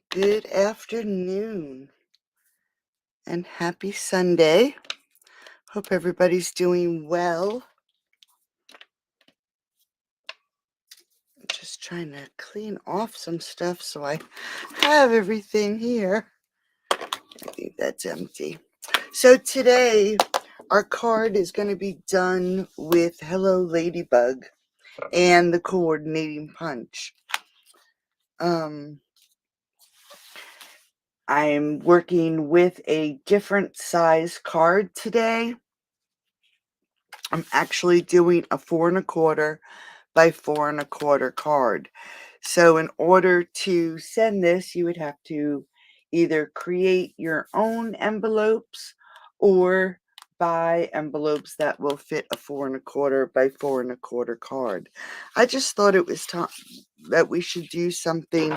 Good afternoon and happy Sunday. Hope everybody's doing well. I'm just trying to clean off some stuff so I have everything here. I think that's empty. So today our card is going to be done with Hello Ladybug and the coordinating punch. I'm working with a different size card today. I'm actually doing a 4 1/4 by 4 1/4 card. So in order to send this, you would have to either create your own envelopes or buy envelopes that will fit a 4 1/4 by 4 1/4 card. I just thought it was time that we should do something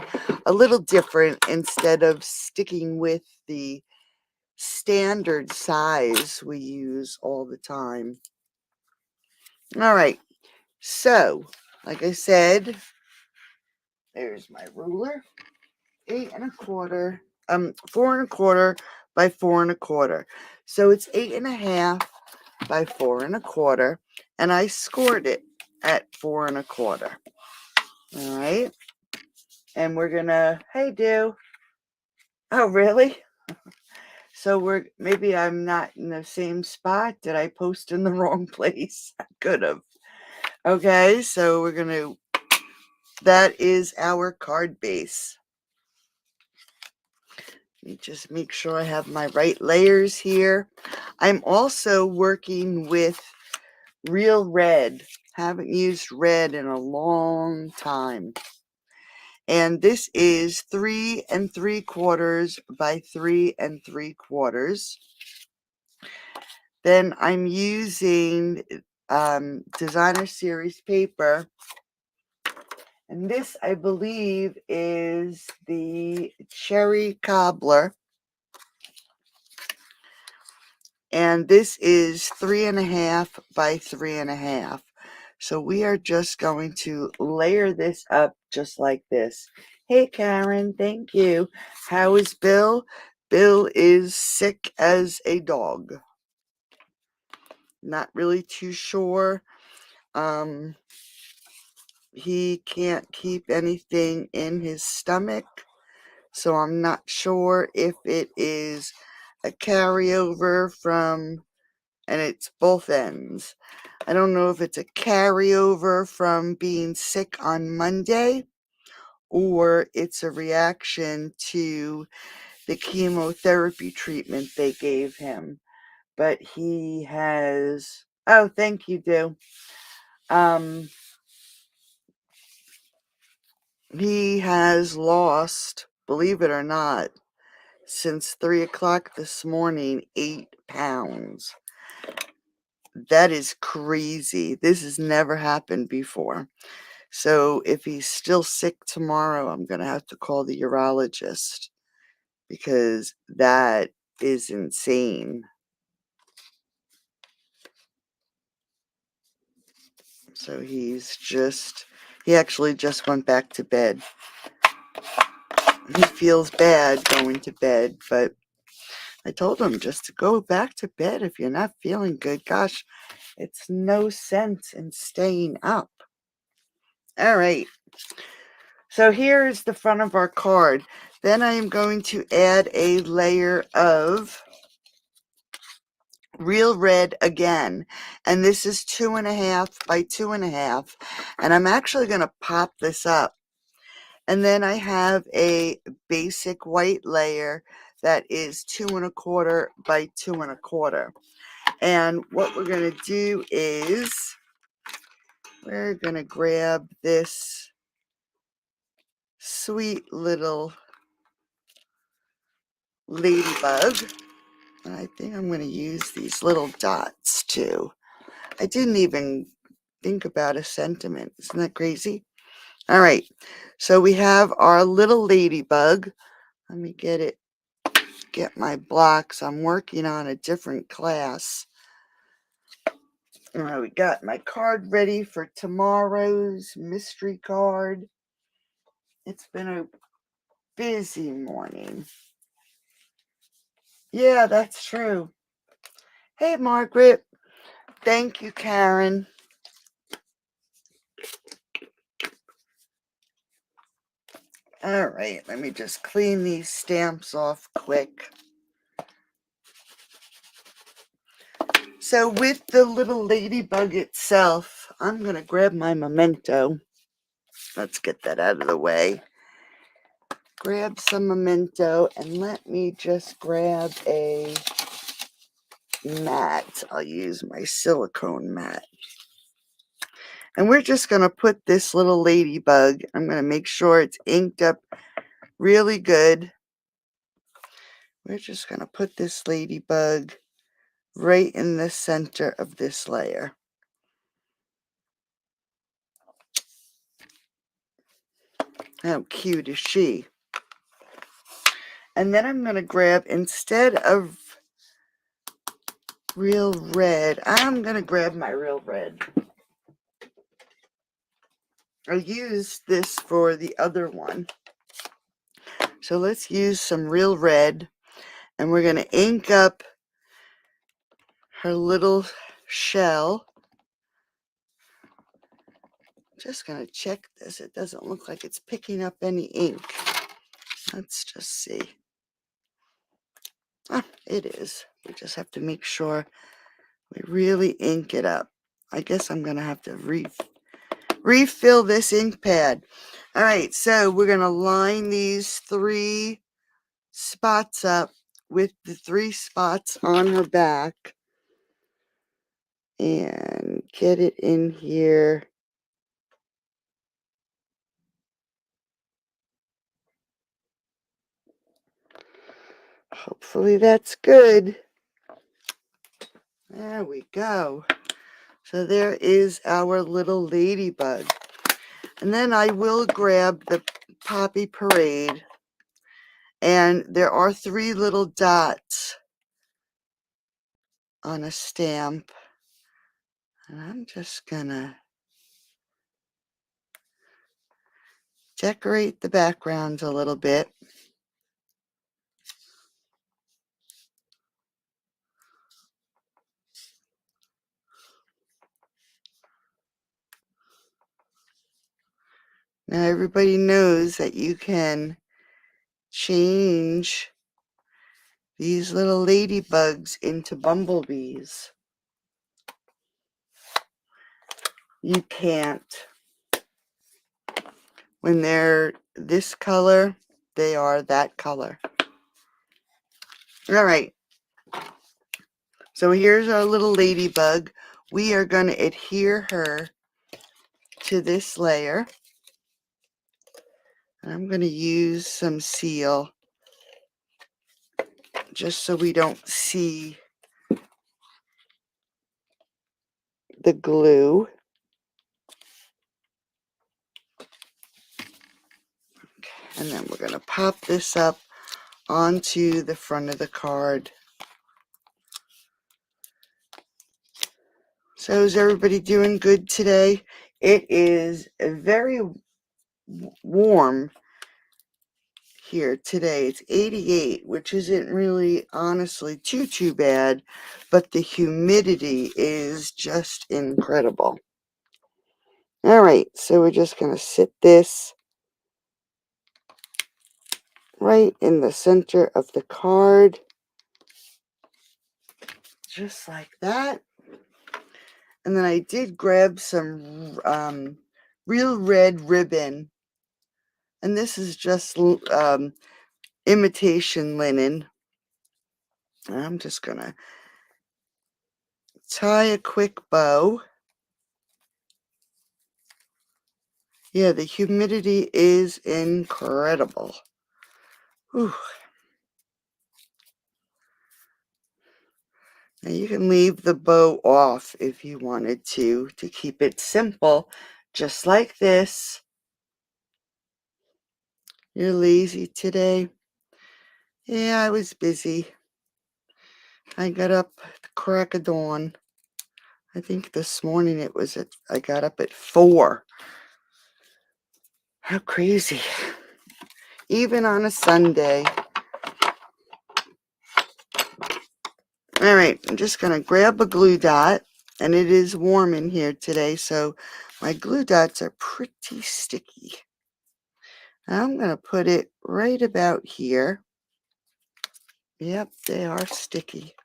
a little different instead of sticking with the standard size we use all the time. All right, so like I said, there's my ruler. 8 1/4, 4 1/4 by 4 1/4. So it's 8 1/2 by 4 1/4, and I scored it at 4 1/4. All right, and we're gonna, hey, do. Oh, really? So maybe I'm not in the same spot. Did I post in the wrong place? I could have. Okay, so that is our card base. Let me just make sure I have my right layers here. I'm also working with real red. Haven't used red in a long time. And this is 3 3/4 by 3 3/4. Then I'm using designer series paper. And this, I believe, is the cherry cobbler. And this is 3 1/2 by 3 1/2. So we are just going to layer this up just like this. Hey, Karen, thank you. How is Bill? Bill is sick as a dog. Not really too sure. He can't keep anything in his stomach. So I'm not sure if it is a carryover from, and it's both ends. I don't know if it's a carryover from being sick on Monday or it's a reaction to the chemotherapy treatment they gave him. But he has, oh, thank you, Do. He has lost, believe it or not, since 3 o'clock this morning, 8 pounds. That is crazy. This has never happened before. So if he's still sick tomorrow, I'm going to have to call the urologist because that is insane. So he actually just went back to bed. He feels bad going to bed, but I told him just to go back to bed if you're not feeling good. Gosh, it's no sense in staying up. All right. So here is the front of our card. Then I am going to add a layer of real red again. And this is 2 1/2 by 2 1/2. And I'm actually going to pop this up. And then I have a basic white layer that is 2 1/4 by 2 1/4. And what we're going to do is we're going to grab this sweet little ladybug. And I think I'm going to use these little dots too. I didn't even think about a sentiment. Isn't that crazy? All right. So we have our little ladybug. Let me get my blocks. I'm working on a different class. All right, we got my card ready for tomorrow's mystery card. It's been a busy morning. Yeah, that's true. Hey, Margaret. Thank you, Karen. All right, let me just clean these stamps off quick. So with the little ladybug itself, I'm going to grab my memento. Let's get that out of the way. Grab some memento, and let me just grab a mat. I'll use my silicone mat. And we're just going to put this little ladybug, I'm going to make sure it's inked up really good. We're just going to put this ladybug right in the center of this layer. How cute is she? And then I'm going to grab, instead of real red, I'm going to grab my real red. I used this for the other one. So let's use some real red, and we're going to ink up her little shell. Just going to check this. It doesn't look like it's picking up any ink. Let's just see. Ah, it is. We just have to make sure we really ink it up. I guess I'm going to have to refill this ink pad. All right, so we're going to line these 3 spots up with the 3 spots on her back and get it in here. Hopefully that's good. There we go. So there is our little ladybug. And then I will grab the Poppy Parade. And there are 3 little dots on a stamp. And I'm just gonna decorate the background a little bit. Now everybody knows that you can change these little ladybugs into bumblebees. You can't. When they're this color, they are that color. All right. So here's our little ladybug. We are going to adhere her to this layer. And I'm going to use some seal just so we don't see the glue. And then we're going to pop this up onto the front of the card. So is everybody doing good today? It is very warm here today. It's 88, which isn't really honestly too bad, but the humidity is just incredible. All right, so we're just going to sit this right in the center of the card, just like that. And then I did grab some real red ribbon, and this is just imitation linen. And I'm just gonna tie a quick bow. Yeah, the humidity is incredible. Whew. Now you can leave the bow off if you wanted to keep it simple, just like this. You're lazy today? Yeah, I was busy. I got up at the crack of dawn. I think this morning I got up at 4. How crazy. even on a Sunday. All right, I'm just going to grab a glue dot, and it is warm in here today, so my glue dots are pretty sticky. I'm going to put it right about here. Yep, they are sticky.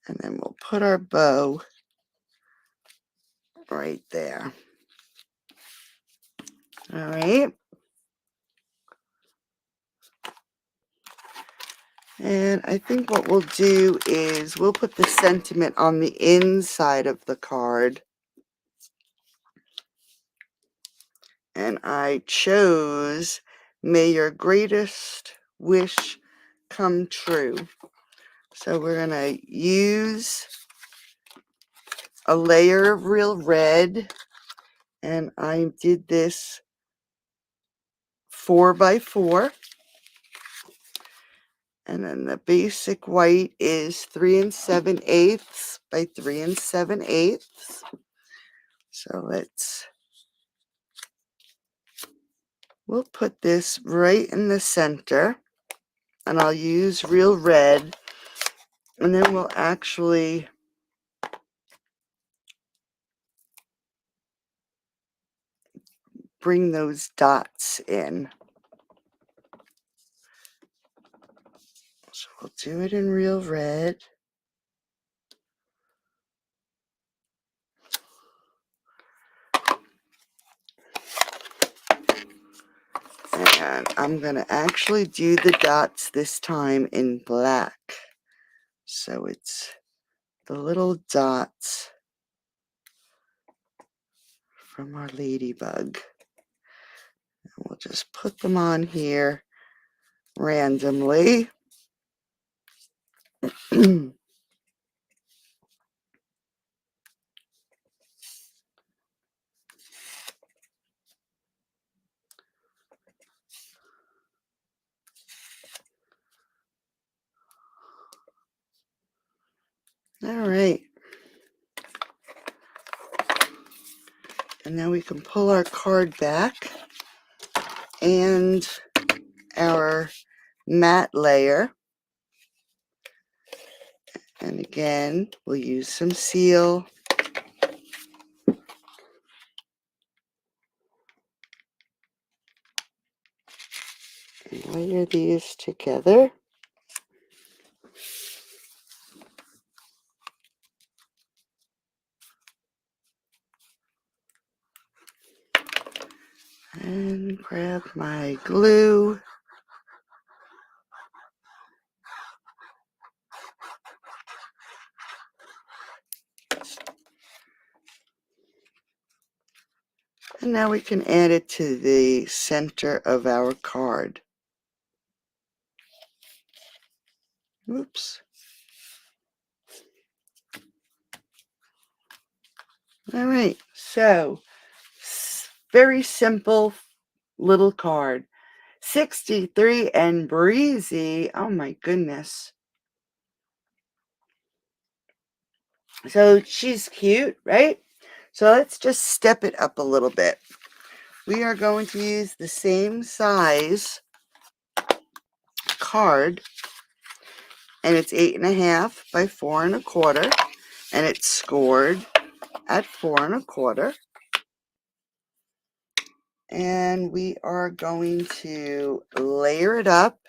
And then we'll put our bow right there. All right. And I think what we'll do is we'll put the sentiment on the inside of the card. And I chose, "May your greatest wish come true." So we're going to use a layer of real red. And I did this 4 by 4. And then the basic white is 3 7/8 by 3 7/8. So we'll put this right in the center, and I'll use real red, and then we'll actually bring those dots in. So we'll do it in real red. And I'm going to actually do the dots this time in black. So it's the little dots from our ladybug. And we'll just put them on here randomly. All right. And now we can pull our card back, and our matte layer. And again, we'll use some seal. And layer these together. And grab my glue. And now we can add it to the center of our card. Oops. All right, so very simple little card. 63 and breezy. Oh my goodness. So she's cute, right? So let's just step it up a little bit. We are going to use the same size card, and it's 8.5 by 4 1/4, and it's scored at 4 1/4. And we are going to layer it up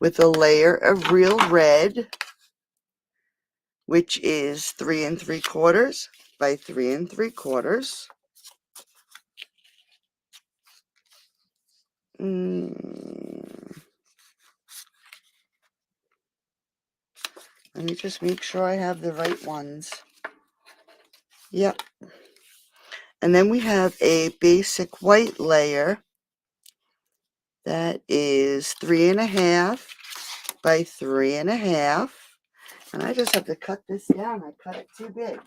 with a layer of real red, which is 3 3/4 by 3 3/4. Let me just make sure I have the right ones. Yep. And then we have a basic white layer that is 3 1/2 by 3 1/2. And I just have to cut this down. I cut it too big.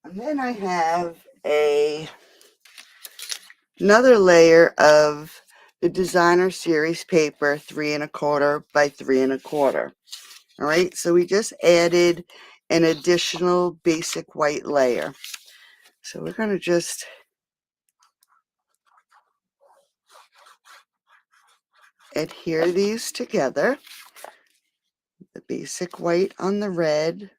And then I have another layer of the designer series paper, 3 1/4 by 3 1/4. All right, so we just added an additional basic white layer. So we're going to just adhere these together. The basic white on the red.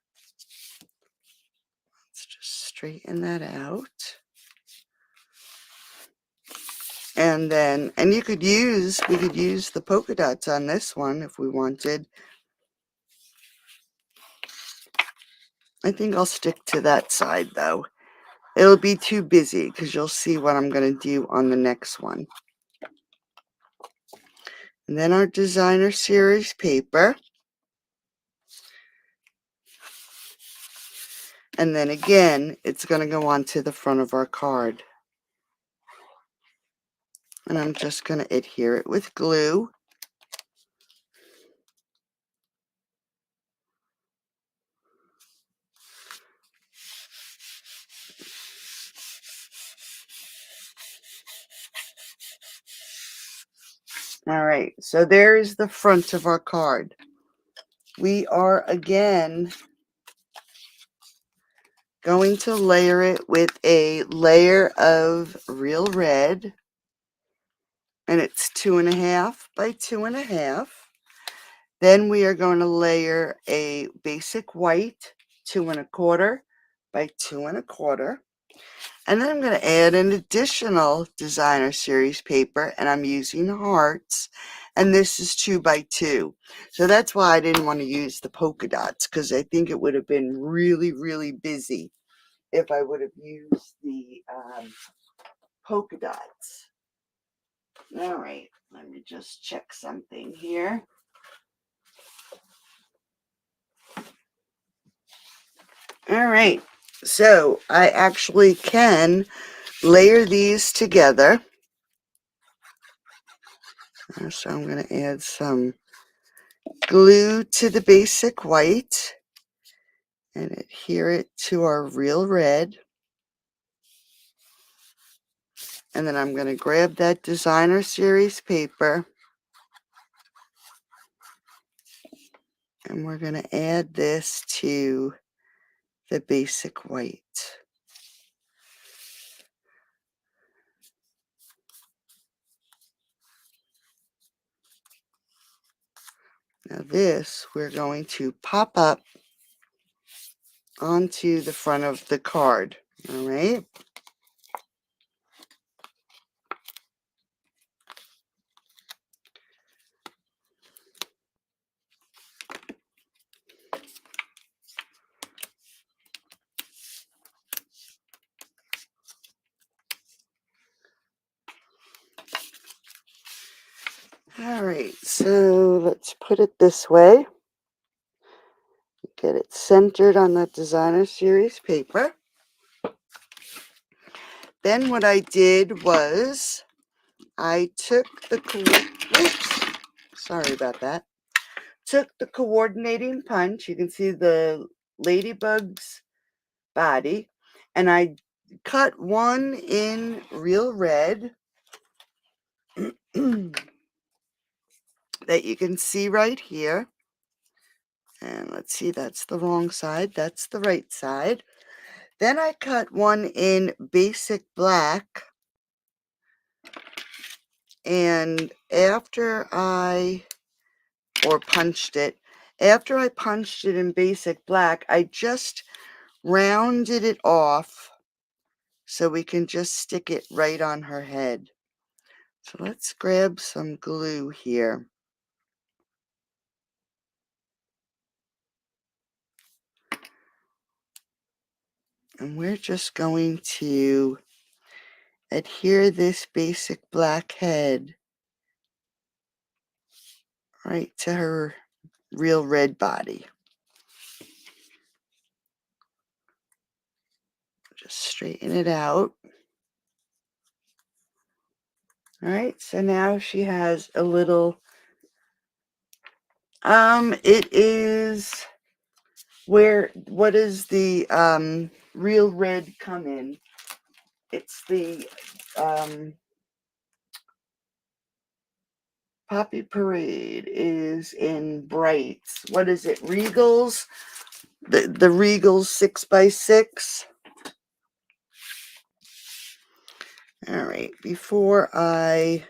Let's just straighten that out. And then, and we could use the polka dots on this one if we wanted. I think I'll stick to that side though. It'll be too busy because you'll see what I'm going to do on the next one. And then our designer series paper. And then again, it's going to go onto the front of our card. And I'm just going to adhere it with glue. All right, so there's the front of our card. We are again going to layer it with a layer of real red, and it's 2.5 by 2.5. Then we are going to layer a basic white 2.25 by 2.25. And then I'm going to add an additional designer series paper, and I'm using hearts, and this is 2 by 2. So that's why I didn't want to use the polka dots, because I think it would have been really, really busy if I would have used the polka dots. All right, let me just check something here. All right, so I actually can layer these together. So I'm going to add some glue to the basic white and adhere it to our real red. And then I'm going to grab that designer series paper and we're going to add this to the basic white. Now this we're going to pop up onto the front of the card. All right. All right, so let's put it this way. Get it centered on that designer series paper. Then what I did was I took the sorry about that. Took the coordinating punch. You can see the ladybug's body, and I cut one in real red that you can see right here. And let's see, that's the wrong side. That's the right side. Then I cut one in basic black. And after I punched it, after I punched it in basic black, I just rounded it off so we can just stick it right on her head. So let's grab some glue here. And we're just going to adhere this basic black head right to her real red body. Just straighten it out. All right, so now she has a little, it is what does the real red come in? It's the Poppy Parade is in Brights. What is it? Regals? The Regals 6x6. All right, before I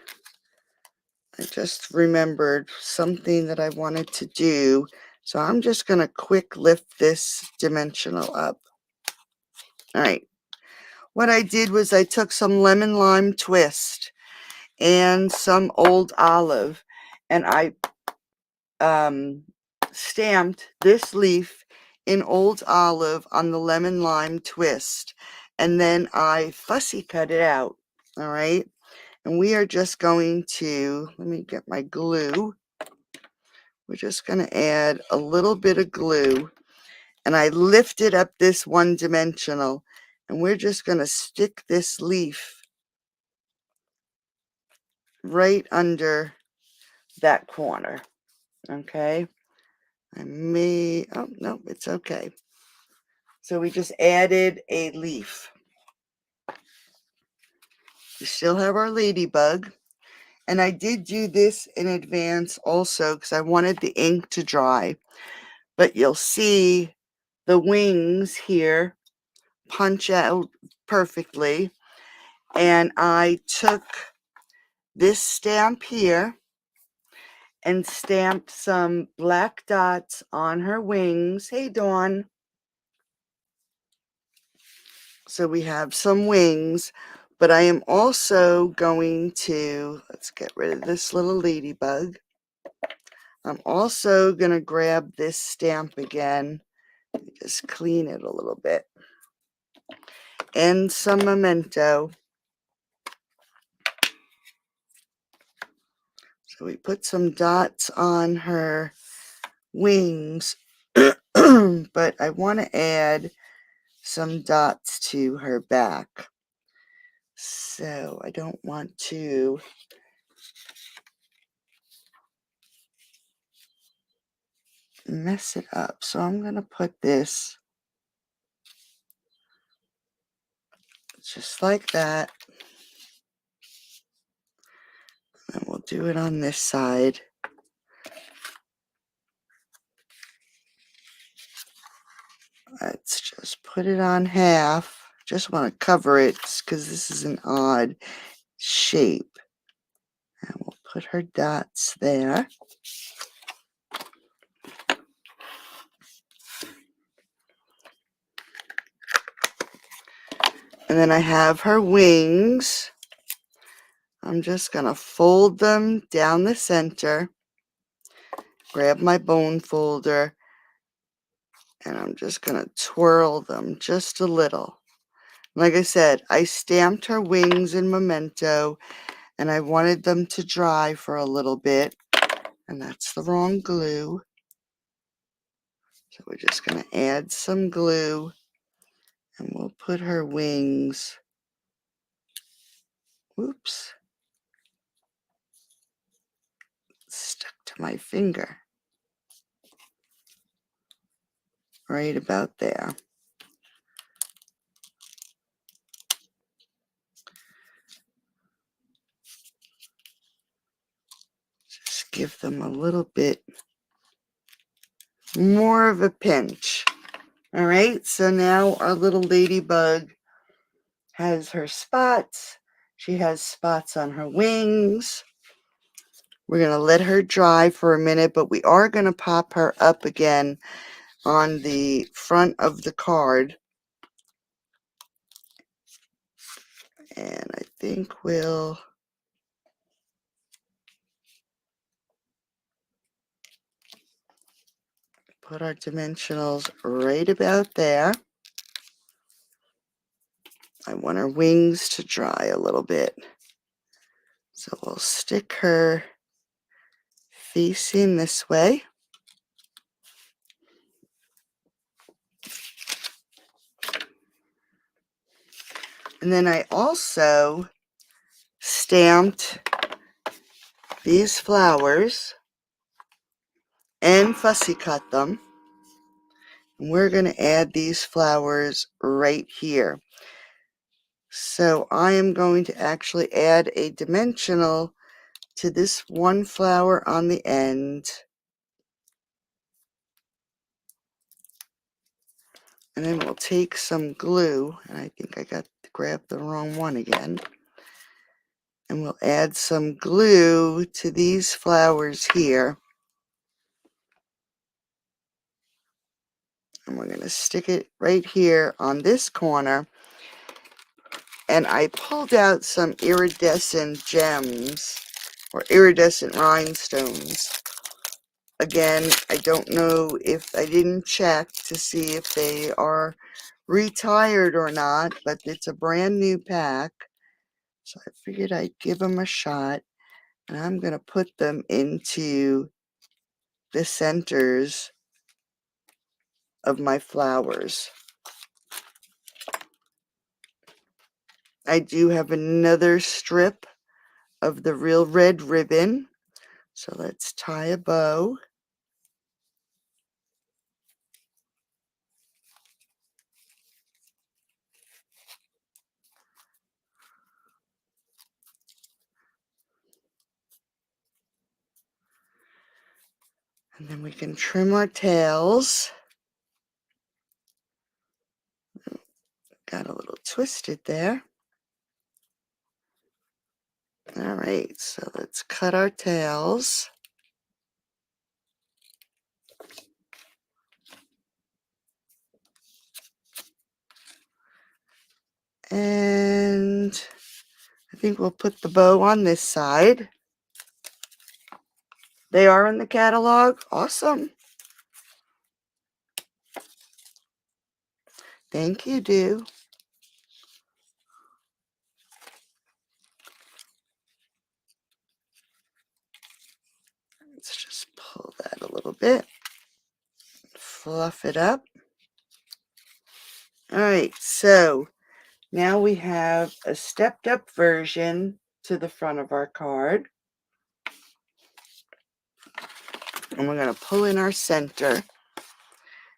just remembered something that I wanted to do. So I'm just going to quick lift this dimensional up. All right. What I did was I took some lemon lime twist and some old olive, and I stamped this leaf in old olive on the lemon lime twist, and then I fussy cut it out. All right. And we are just going to, let me get my glue. We're just going to add a little bit of glue, and I lifted up this one dimensional, and we're just going to stick this leaf right under that corner. Okay. Oh no, it's okay. So we just added a leaf. We still have our ladybug. And I did do this in advance also because I wanted the ink to dry. But you'll see the wings here punch out perfectly. And I took this stamp here and stamped some black dots on her wings. Hey, Dawn. So we have some wings, but I am also going to, let's get rid of this little ladybug. I'm also going to grab this stamp again, just clean it a little bit, and some memento. So we put some dots on her wings, but I want to add some dots to her back. So I don't want to mess it up. So I'm going to put this just like that. And we'll do it on this side. Let's just put it on half. Just want to cover it because this is an odd shape. And we'll put her dots there. And then I have her wings. I'm just going to fold them down the center. Grab my bone folder. And I'm just going to twirl them just a little. Like I said, I stamped her wings in memento, and I wanted them to dry for a little bit. And that's the wrong glue. So we're just going to add some glue, and we'll put her wings. Oops. Stuck to my finger. Right about there. Just give them a little bit more of a pinch. All right, so now our little ladybug has her spots. She has spots on her wings. We're going to let her dry for a minute, but we are going to pop her up again on the front of the card. And I think we'll put our dimensionals right about there. I want her wings to dry a little bit. So we'll stick her facing this way. And then I also stamped these flowers and fussy cut them. And we're going to add these flowers right here. So I am going to actually add a dimensional to this one flower on the end. And then we'll take some glue, and I think I grabbed the wrong one again. And we'll add some glue to these flowers here. And we're going to stick it right here on this corner. And I pulled out some iridescent gems or iridescent rhinestones. Again, I don't know if I didn't check to see if they are retired or not, but it's a brand new pack. So I figured I'd give them a shot. And I'm going to put them into the centers of my flowers. I do have another strip of the real red ribbon. So let's tie a bow. And then we can trim our tails. Got a little twisted there. All right, so let's cut our tails. And I think we'll put the bow on this side. They are in the catalog. Awesome. Thank you, Do. Let's just pull that a little bit. Fluff it up. All right, so now we have a stepped up version to the front of our card. And we're going to pull in our center.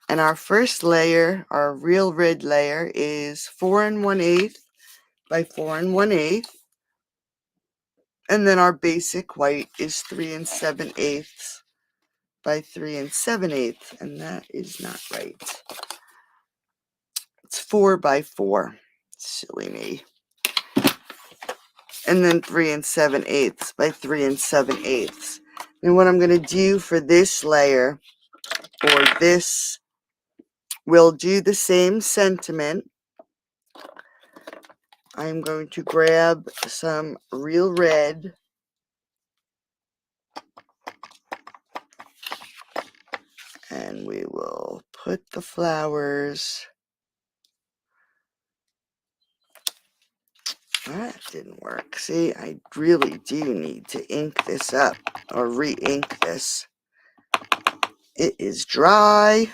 And our first layer, our real red layer, is 4 1/8 by 4 1/8. And then our basic white is 3 7/8 by 3 7/8. And that is not right. It's 4 by 4. Silly me. And then 3 7/8 by 3 7/8. And what I'm going to do for this layer, or this, we'll do the same sentiment. I'm going to grab some real red and we will put the flowers. That didn't work. See, I really do need to ink this up or re-ink this. It is dry.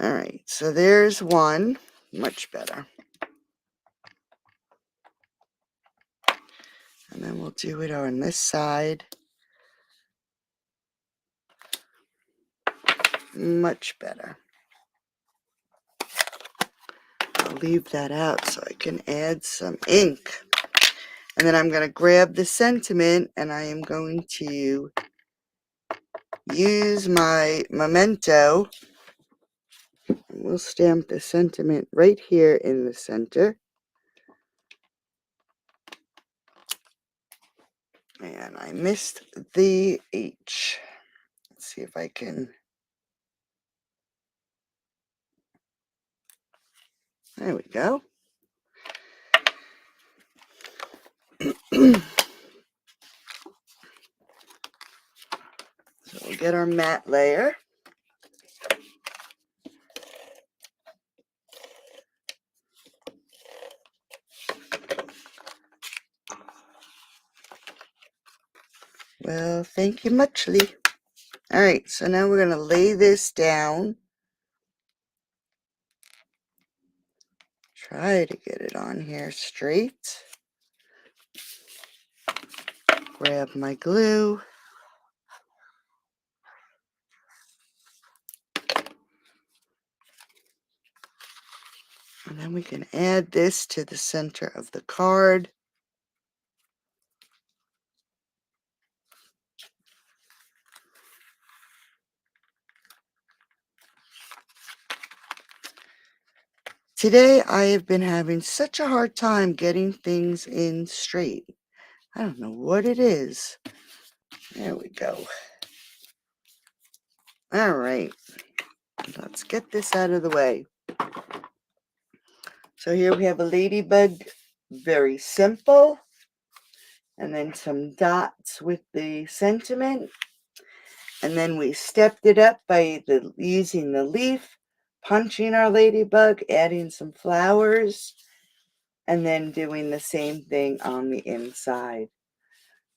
All right, so there's one. Much better. And then we'll do it on this side. Much better. I'll leave that out so I can add some ink. And then I'm going to grab the sentiment and I am going to use my memento. We'll stamp the sentiment right here in the center. And I missed the H. Let's see if I can. There we go. So we'll get our matte layer. Well, thank you muchly. All right, so now we're going to lay this down. Try to get it on here straight. Grab my glue. And then we can add this to the center of the card. Today I have been having such a hard time getting things in straight. I don't know what it is. There we go. All right, let's get this out of the way. So here we have a ladybug, very simple, and then some dots with the sentiment. And then we stepped it up by using the leaf, punching our ladybug, adding some flowers, and then doing the same thing on the inside.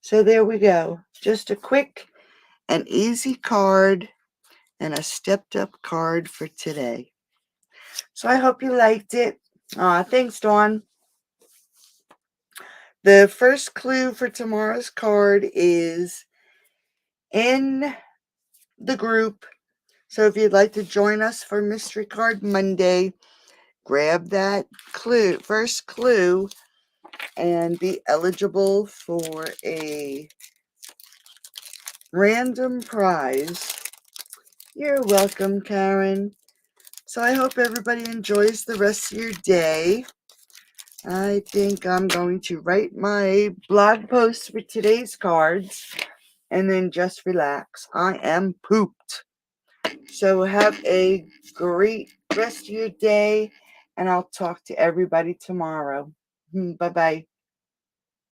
So there we go. Just a quick and easy card and a stepped up card for today. So I hope you liked it. Thanks, Dawn. The first clue for tomorrow's card is in the group. So if you'd like to join us for Mystery Card Monday, grab that first clue, and be eligible for a random prize. You're welcome, Karen. So I hope everybody enjoys the rest of your day. I think I'm going to write my blog post for today's cards and then just relax. I am pooped. So have a great rest of your day, and I'll talk to everybody tomorrow. Bye-bye.